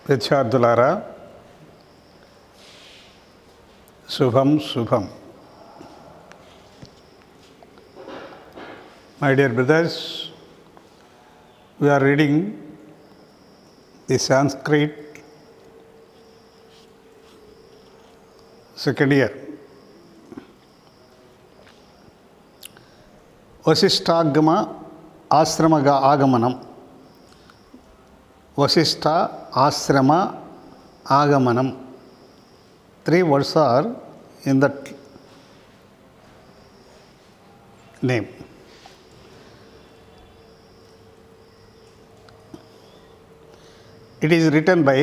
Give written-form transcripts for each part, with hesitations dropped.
విద్యార్థులారా శుభం శుభం. My dear brothers, we are reading the Sanskrit second year. Vasishtagama Asramaga Agamanam. Vasishtha Asrama Agamanam. 3 words are in that name. It is written by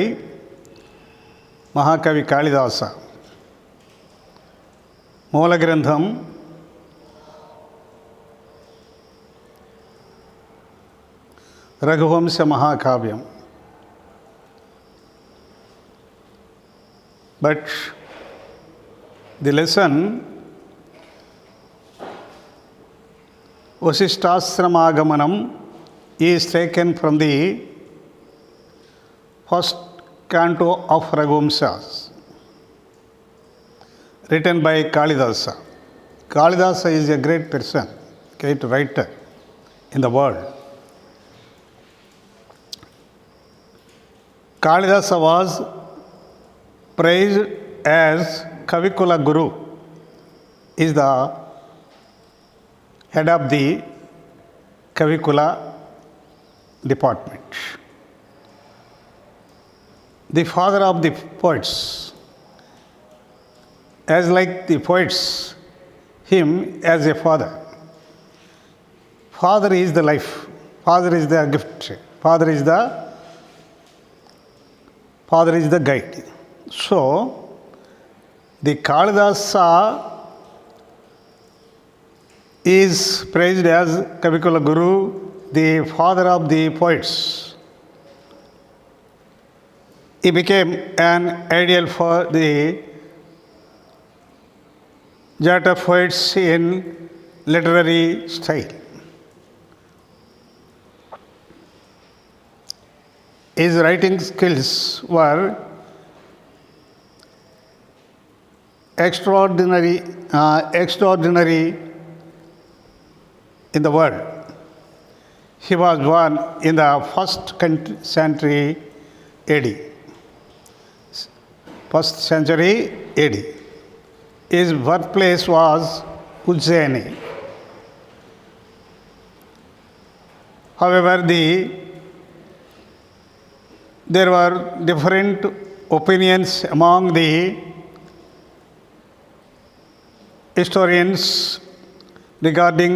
Mahakavi Kalidasa. Moola Grantham Raghuvamsa Mahakavyam. But the lesson Vasishthasramaagamanam is taken from the first canto of Raghuvamsas, written by Kalidasa. Kalidasa is a great person, great writer in the world. Kalidasa was praised as Kavikula Guru, is the head of the Kavikula department. The father of the poets, as like the poets, him as a father. Father is the life, father is the gift, father is the guide. So, the Kalidasa is praised as Kavikula Guru, the father of the poets. He became an ideal for the Jata poets in literary style. His writing skills were extraordinary in the world. He was born in the 1st century AD. 1st century AD. His birthplace was Ujjaini. However, there were different opinions among the historians regarding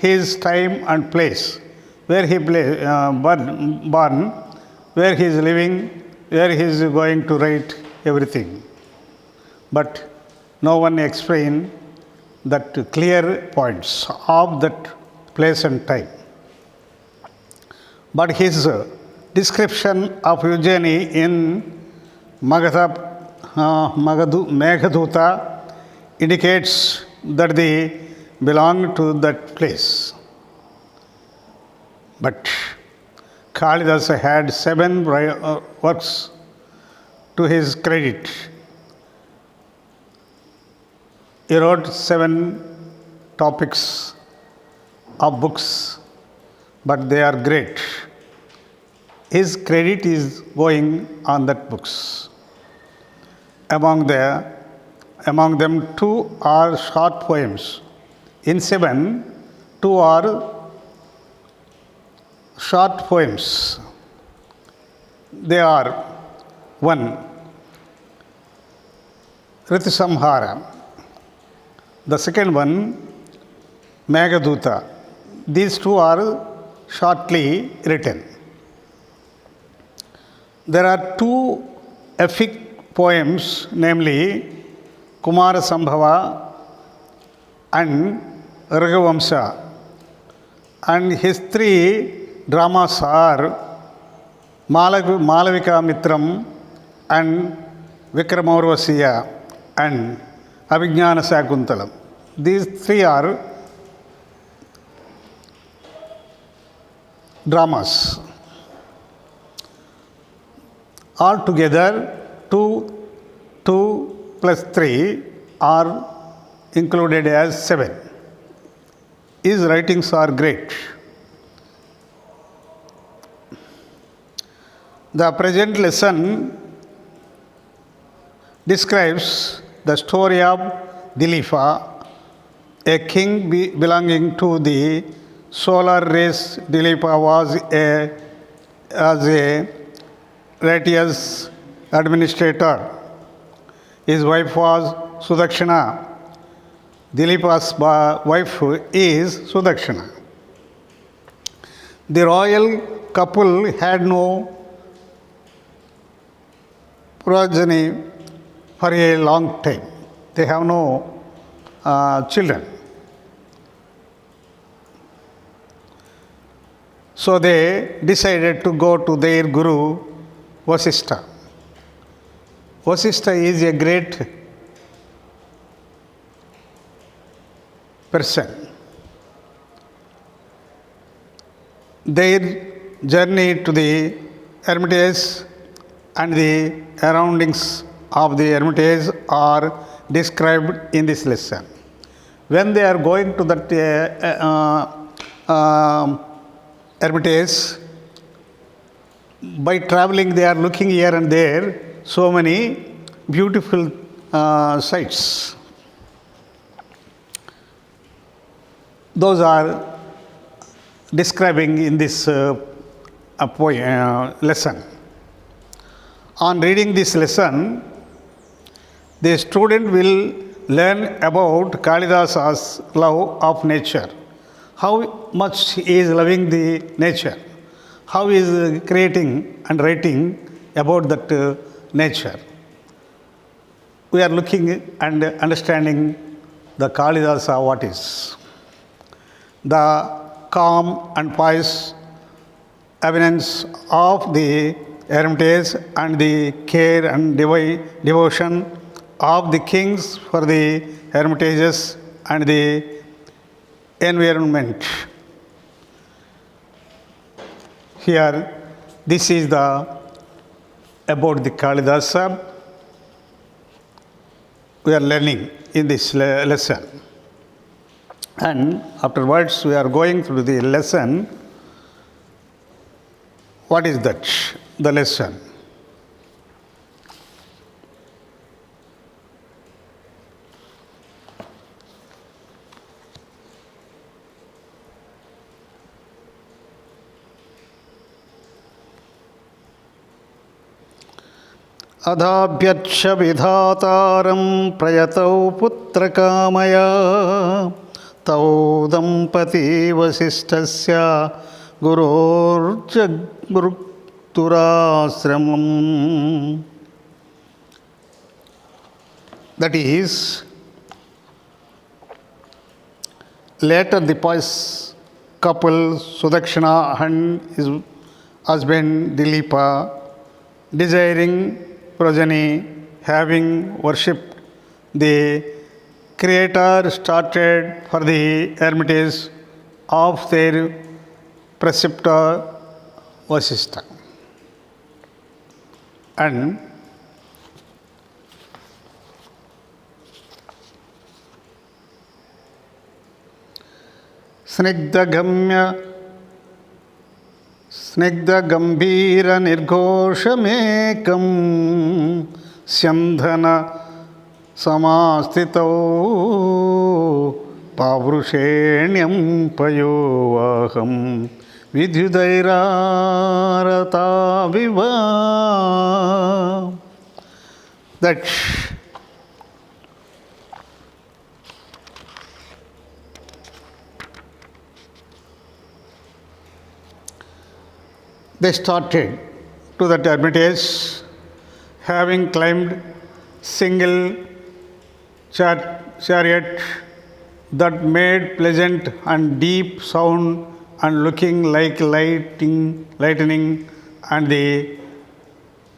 his time and place, where he born, where he is living, where he is going to write everything. But no one explained that clear points of that place and time. But his description of Ujjaini in Meghaduta indicates that they belong to that place. But Kalidasa had 7 works to his credit. He wrote 7 topics of books, but they are great. His credit is going on that books. Among them 2 are short poems. In 7, 2 are short poems. They are 1, Ritisamhara. The second one, Meghaduta. These 2 are shortly written. There are 2 epic poems, namely Kumara Sambhava and Raghuvamsa. And his 3 dramas are Malavika Mitram and Vikramaurvasiya and Abhignana Sakuntalam. These 3 are dramas. Altogether, 2 plus 3 are included as 7. His writings are great. The present lesson describes the story of Dilipa, a king belonging to the solar race. Dilipa was a righteous administrator. His wife was Sudakshana. Dilipa's wife is Sudakshana. The royal couple had no progeny for a long time. They have no children. So they decided to go to their guru Vasishtha. Vasishtha is a great person. Their journey to the hermitage and the surroundings of the hermitage are described in this lesson. When they are going to that hermitage, by traveling they are looking here and there so many beautiful sights. Those are describing in this lesson. On reading this lesson, the student will learn about Kalidasa's love of nature, how much he is loving the nature, how he is creating and writing about that nature. We are looking and understanding the Kalidasa what is. The calm and pious evidence of the hermitage and the care and devotion of the kings for the hermitages and the environment. Here, this is about the Kalidasa we are learning in this lesson. And afterwards, we are going through the lesson. What is that? The lesson. अधाभ्यच्छ विधातारं प्रयतौ पुत्रकामया तौ दंपती वसिष्ठस्य गुरोर्जगुरुतुराश्रमम्. That is, later the pious couple Sudakshana and his husband Dilipa, desiring progeny, having worshipped the Creator, started for the hermitage of their preceptor Vasishtha. And स्निग्धगम्भीर निर्घोषमेकं स्यन्धन समास्थितौ पावृषेण्यं पयोवाहं विद्युदैरारताविव. That they started to the hermitage, having climbed single chariot that made pleasant and deep sound and looking like lightning, and the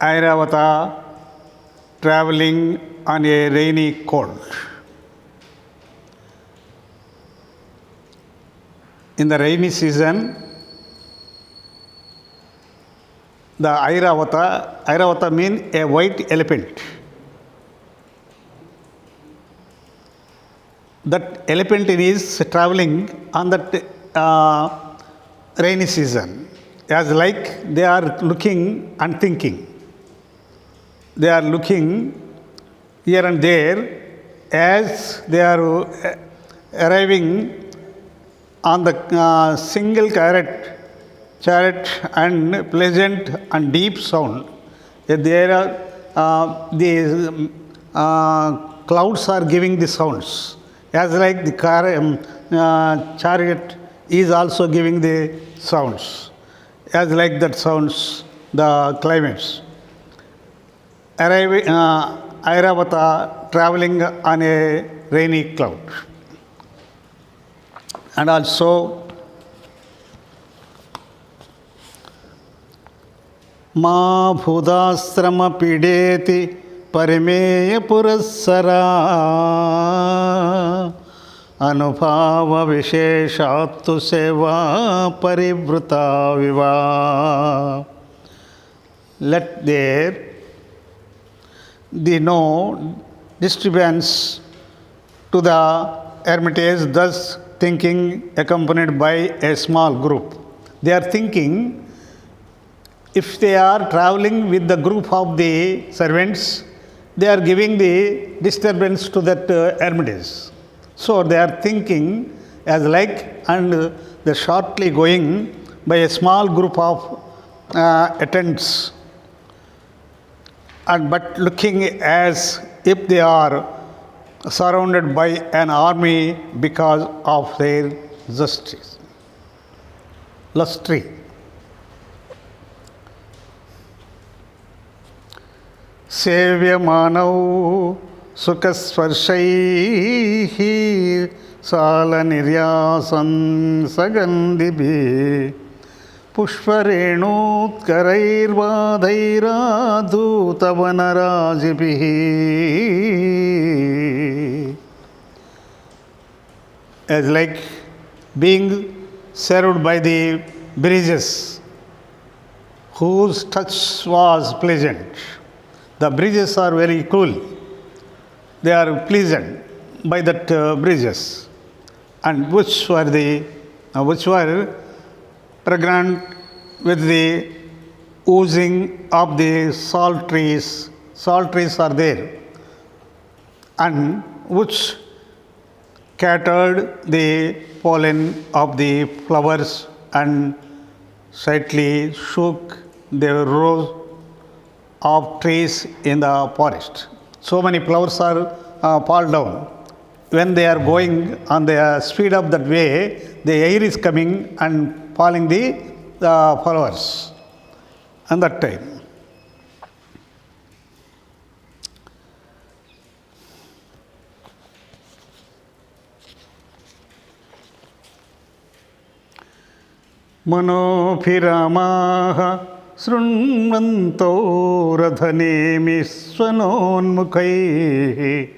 Airavata traveling on a rainy cold. In the rainy season, the Airavata means a white elephant. That elephant is traveling on that rainy season, as like they are looking and thinking. They are looking here and there as they are arriving on the single chariot and pleasant and deep sound. There are the clouds are giving the sounds, as like the chariot is also giving the sounds, as like that sounds the climates. Airavata traveling on a rainy cloud. And also, Ma Bhudasrama Pideti Parimeya Purassara Anubhava Visheshattu Seva Parivruta Viva. Let there the no disturbance to the hermitage, thus thinking accompanied by a small group. They are thinking, if they are traveling with the group of the servants, they are giving the disturbance to that hermitage. So they are thinking as like, and they are shortly going by a small group of attendants, and but looking as if they are surrounded by an army because of their justice. Lustry. Sevyamanav Sukasvarshaihi Sala Niryasan Sagandibhi Pushparenutkarairbadhairaadhutavanarajibihi. As like being served by the breezes, whose touch was pleasant. The breezes are very cool. They are pleasant by that breezes, and which were pregnant with the oozing of the salt trees. Salt trees are there, and which scattered the pollen of the flowers and slightly shook the rows of trees in the forest. So many flowers are fall down. When they are going on the speed of that way, the air is coming and falling the flowers. And that time. Manopiramaha Srunvanto Radhanemi Swanonmukaihi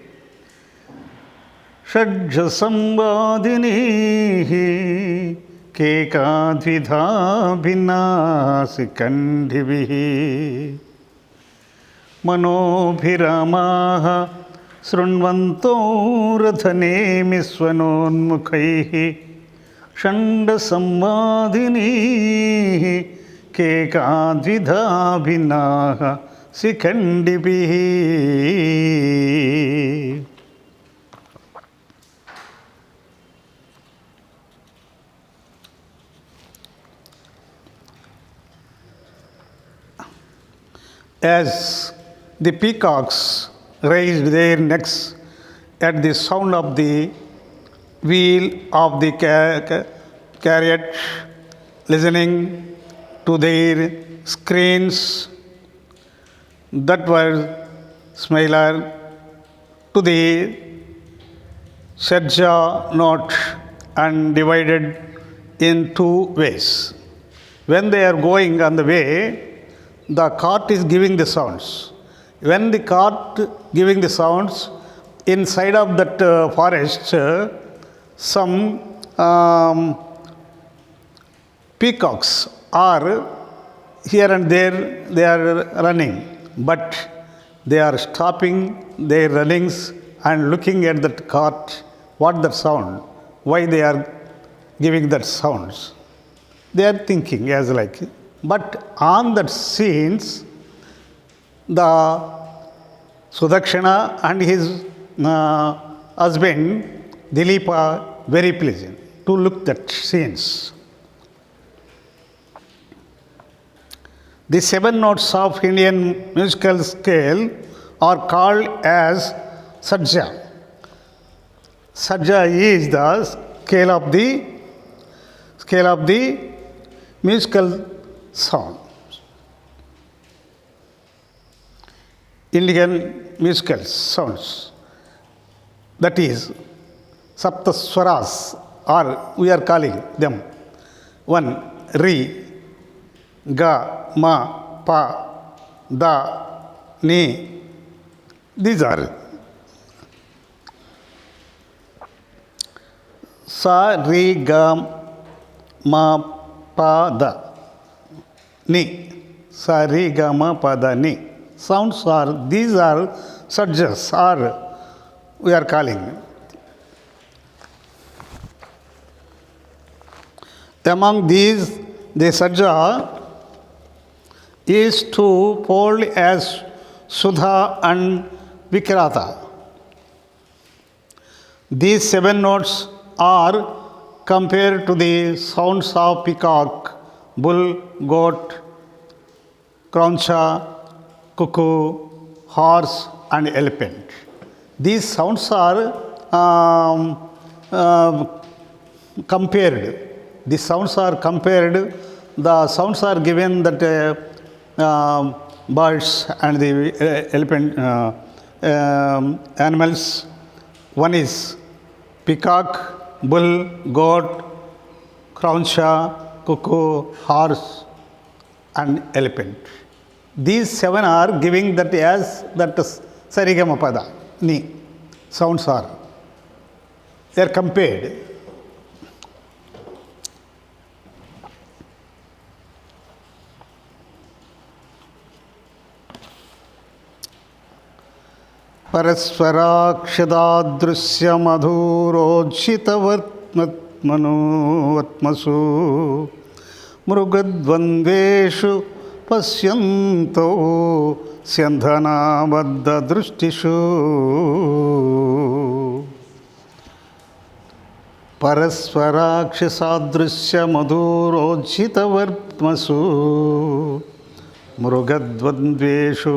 Shadjasambadinihi Kekadvidha Bhinnasikandhivihi Manobhiramaha Srunvanto Radhanemi Swanonmukaihi Shandasamvadinihi Kekadvidha Bhinnaha Sikandhivihi. As the peacocks raised their necks at the sound of the wheel of the chariot, listening to their screens that were similar to the Sharja note and divided in two ways. When they are going on the way, the cart is giving the sounds. When the cart giving the sounds, inside of that forest, some peacocks are here and there they are running, but they are stopping their runnings and looking at that cart, what the sound, why they are giving that sounds. They are thinking as like, but on that scenes, the Sudakshana and his husband Dilipa very pleasant to look that scenes. The 7 notes of Indian musical scale are called as Sajja. Sajja is the scale of the musical sound. Indian musical sounds. That is Saptaswaras, or we are calling them 1. Ri, Ga, Ma, Pa, Da, Ni. These are Sa, Ri, Ga, Ma, Pa, Da, Ni. Sa, Ri, Ga, Ma, Pa, Da, Ni. Sounds are, these are sajjas, or we are calling. Among these, the sajja is to fold as Sudha and Vikrata. These 7 notes are compared to the sounds of peacock, bull, goat, crauncha, cuckoo, horse, and elephant. These sounds are compared. The sounds are compared. The sounds are given that birds and the elephant animals. One is peacock, bull, goat, crauncha, cuckoo, horse, and elephant. These 7 are giving that as that Sarigamapada, Ni. Sounds are. They are compared. परस्वराक्षदादृश्य मधुरोज्झितवर्त्मसु मृगद्वन्द्वेषु पश्यन्तो स्यन्धनाबद्धदृष्टिषु परस्वराक्षसादृश्य मधुरोज्झितवर्त्मसु मृगद्वन्द्वेषु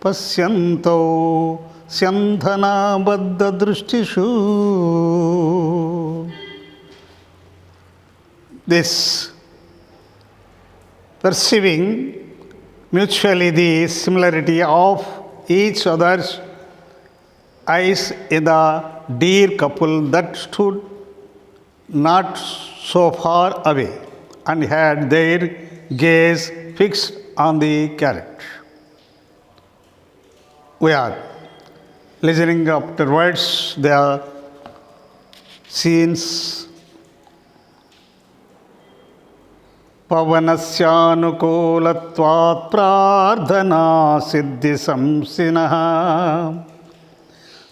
पश्यन्तो स्यन्धनाबद्धदृष्टिषु. This perceiving mutually the similarity of each other's eyes in the dear couple that stood not so far away and had their gaze fixed on the carrot. We are listening afterwards the scenes. पवनस्यानुकूलत्वात् प्रार्थना सिद्धि संसिनः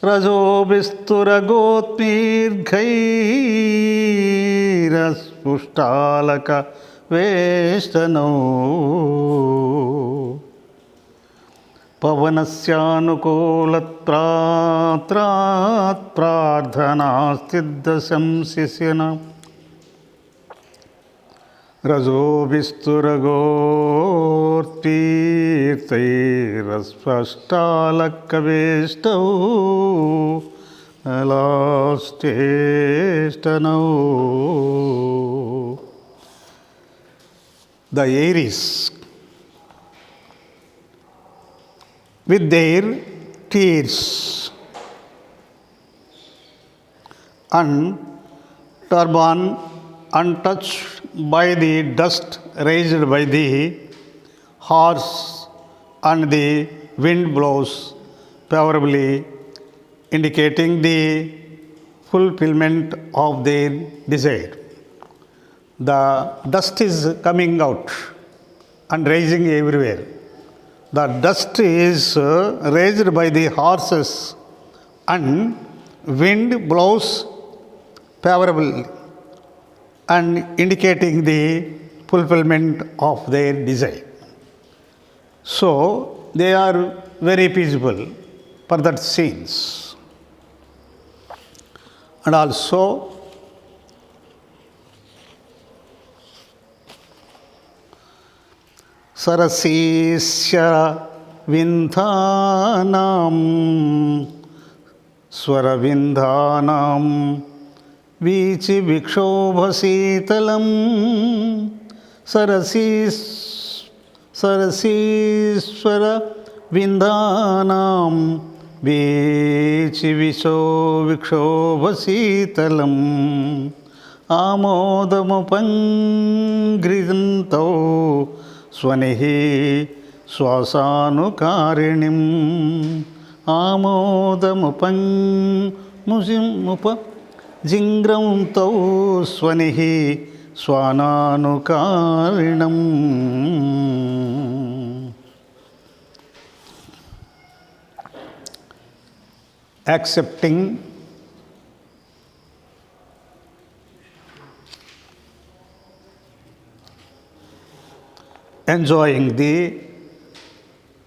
रजोभिस्तुरगोत्मीर्घैरस्पुष्टालक वेष्टनौ पवनस्यानुकूलत्वात् प्रार्थना सिद्धि संसिनः रजोभिस्तुरगोर्तीर्थैरस्पष्टालकवेष्टौ लास्टेष्टनौ. The Aries with their tears and turban untouched by the dust raised by the horse and the wind blows favorably, indicating the fulfillment of their desire. The dust is coming out and rising everywhere. The dust is raised by the horses, and wind blows favorably and indicating the fulfillment of their desire. So they are very peaceful for that scenes. And also Sarasisya Vindhanam Swaravindhanam Vichi Vikshobhasitalam Sarasiswara Vindhanam Vichi Vikshobhasitalam Amodamupangridantau Swanihi Swasanukarinim Amodamupang Jingram tau swanihi swananukarinam. Accepting enjoying the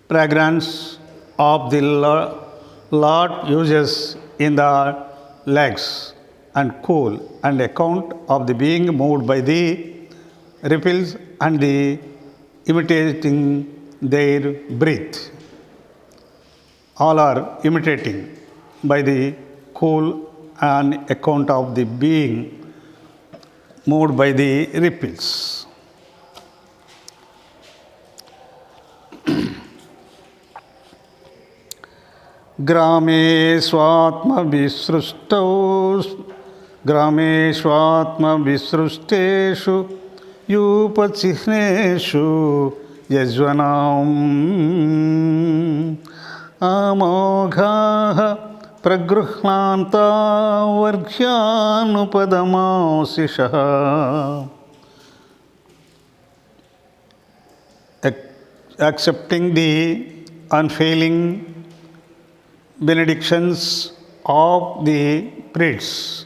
fragrance of the Lord uses in the legs and cool and account of the being moved by the ripples and the imitating their breath. All are imitating by the cool and account of the being moved by the ripples. Grame swatma visrusteshu yupachihneshu yajvanam amoghaha pragruhnanta varghyanupadamausishaha. Accepting the unfailing benedictions of the priests.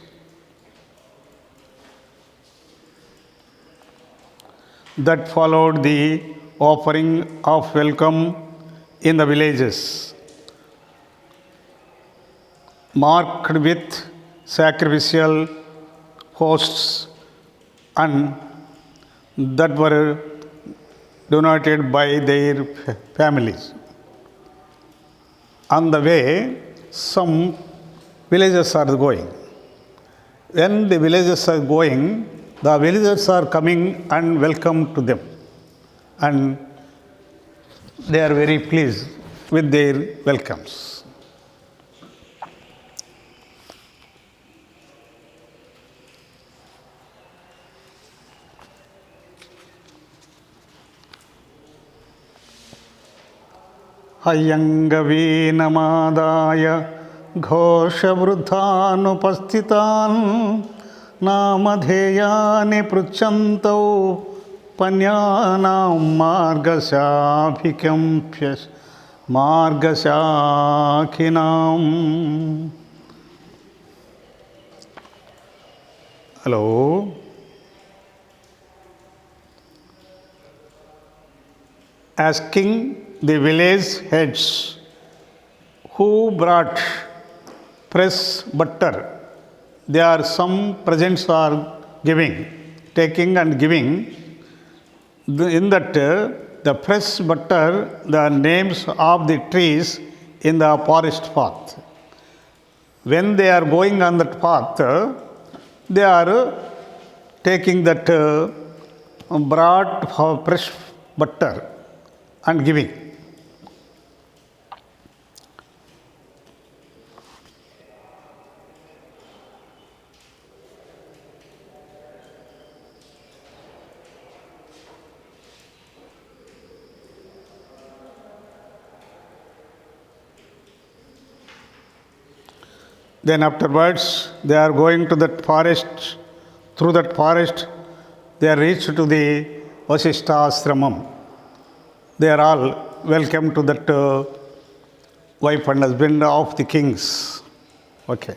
That followed the offering of welcome in the villages, marked with sacrificial hosts and that were donated by their families. On the way, some villagers are going. When the villagers are going, the villagers are coming and welcome to them. And they are very pleased with their welcomes. Hayangaveenamadaya ghoshavruddhanupastitan namadheyani pruchantau panyanam margasakhinam. Hello. Asking the village heads who brought fresh butter. There are some presents are giving, taking and giving. In that the fresh butter, the names of the trees in the forest path. When they are going on that path, they are taking that brought fresh butter and giving. Then afterwards, they are going to that forest. Through that forest, they are reached to the Vasishtha Ashramam. they are all welcome to that wife and husband of the kings. Okay.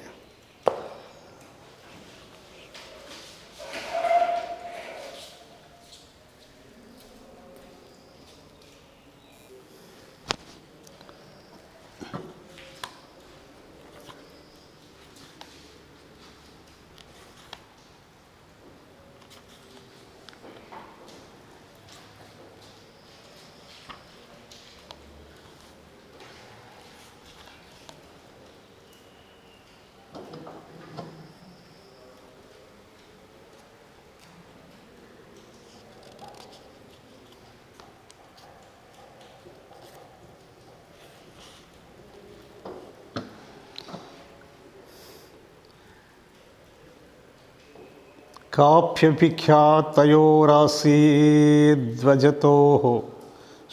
काप्यभिख्यातयोरासीद्वजतोः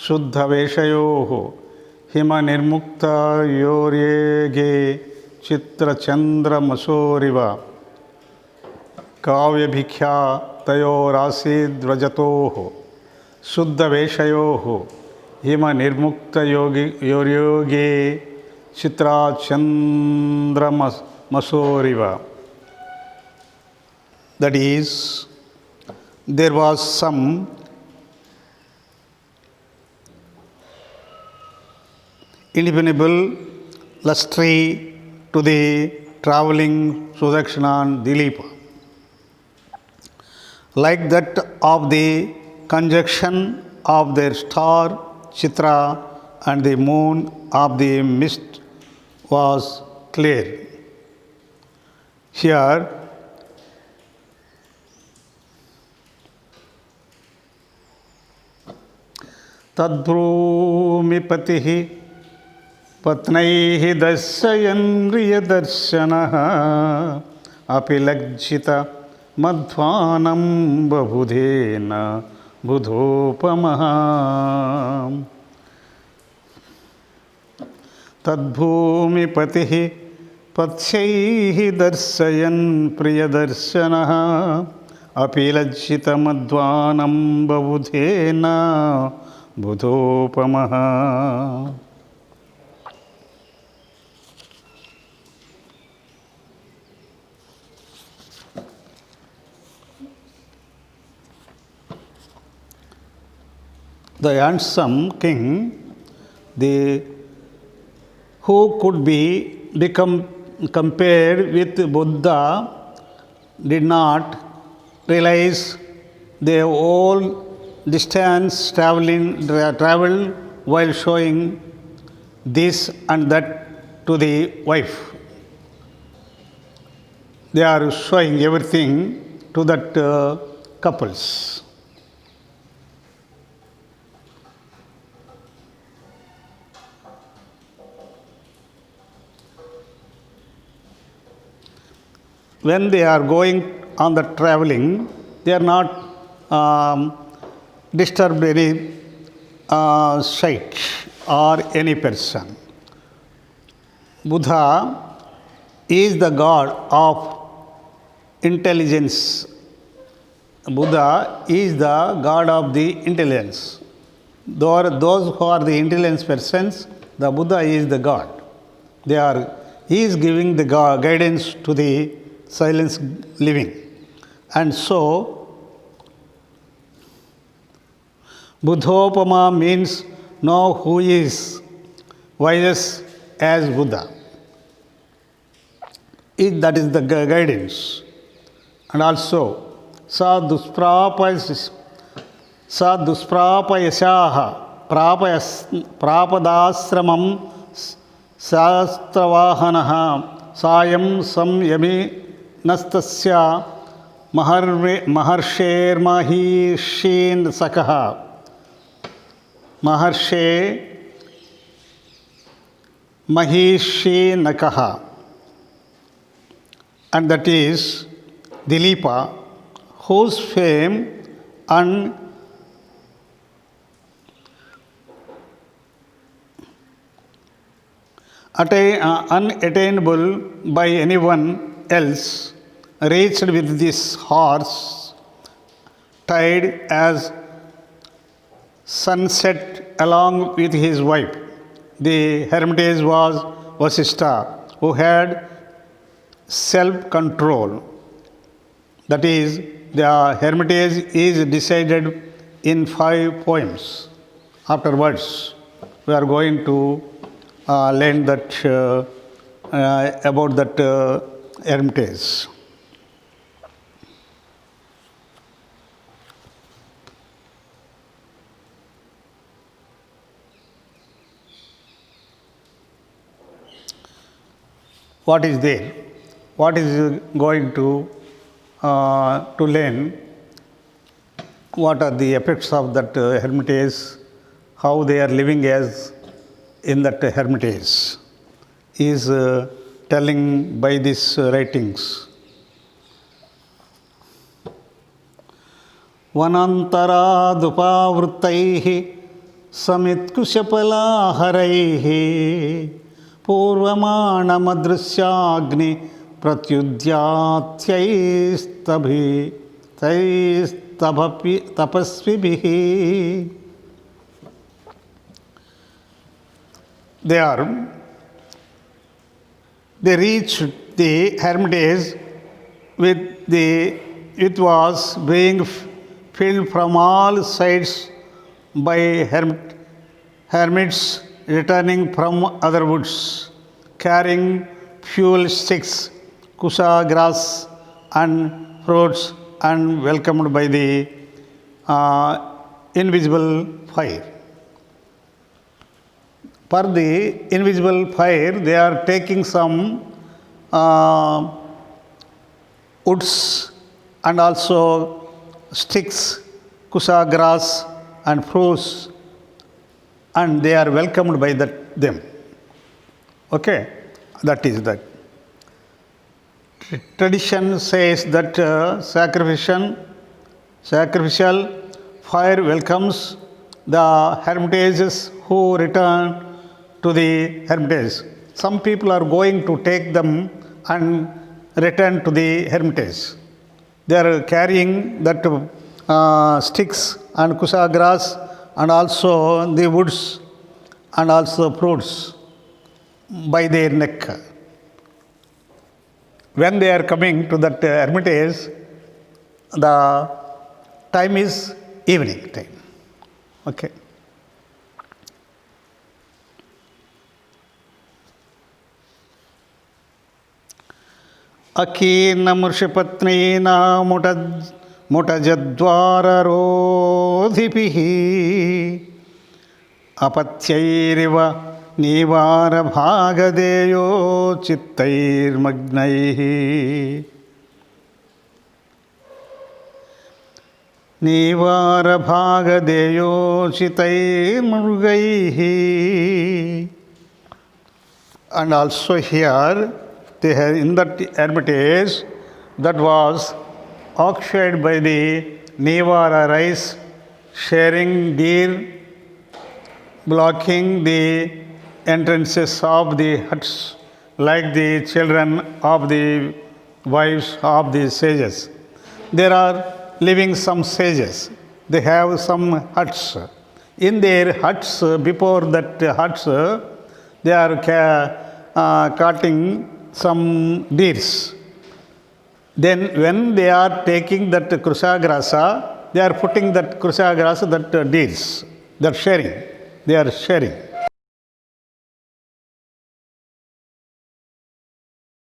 शुद्धवेषयोः हिमनिर्मुक्तयोर्येगे चित्रचन्द्रमसूरिव काव्यभिख्यातयोरासीद्वजतोः शुद्धवेषयोः हिमनिर्मुक्तयोर्योगे चित्रचन्द्रमसूरिव. That is, there was some indefinable lustre to the travelling Sudakshina and Dilipa, like that of the conjunction of their star Chitra and the moon of the mist was clear. Here, तद्भ्रूमिपतिः पत्नैः दर्शयन्प्रियदर्शनः अपि लज्जित मध्वानं बबुधेन बुधोपमः. तद्भूमिपतिः पत्नैः दर्शयन् प्रियदर्शनः अपि लज्जित मध्वानं बबुधेन बुधोपमः. The handsome king, who could become compared with Buddha, did not realize the whole distance traveled while showing this and that to the wife. They are showing everything to that couples. When they are going on the traveling, they are not disturb any sight or any person. Buddha is the god of intelligence. Buddha is the god of the intelligence. Those who are the intelligence persons, the Buddha is the god. He is giving the guidance to the silence living. And so, Buddhopama means know who is wisest as Buddha. That is the guidance. And also, sa dusprapayasyaha prapadasramam sastravahanah sayam samyami nastasya maharsher mahishin sakaha maharshe mahishi nakaha. And that is Dilipa, whose fame unattainable by anyone else, reached with this horse tied as sunset along with his wife. The hermitage was Vasishtha, who had self-control. That is, the hermitage is decided in 5 poems. Afterwards, we are going to learn that about that hermitage. What is there? What is going to learn? What are the effects of that hermitage? How they are living as in that hermitage is telling by these writings. Vanantaradupavrutaihi samitkushapalaraihi पूर्वमाणमदृश्याग्नि प्रत्युद्यात्यैस्तपस्विभिः. They reached the hermitage it was being filled from all sides by hermits returning from other woods, carrying fuel sticks, kusha grass and fruits, and welcomed by the invisible fire. For the invisible fire, they are taking some woods and also sticks, kusha grass and fruits, and they are welcomed by them. Okay, that is that. Tradition says that sacrificial fire welcomes the hermitages who return to the hermitage. Some people are going to take them and return to the hermitage. They are carrying that sticks and kusha grass and also the woods and also fruits by their neck. When they are coming to that hermitage, the time is evening time. Okay. Akeenamurshipatneena मुटजद्वाररोधिभिः अपत्यैरिव नीवारभागदेयो चित्तैर्मग्नैः. नीवारभागदेयो चित्तैर्मृगैः. And also here they have in that hermitage that was occupied by the Nivara rice, sharing deer, blocking the entrances of the huts like the children of the wives of the sages. There are living some sages. They have some huts. In their huts, before that huts, they are cutting some deers. Then when they are taking that Krushagrasa, they are putting that Krushagrasa, that deers, they are sharing. They are sharing.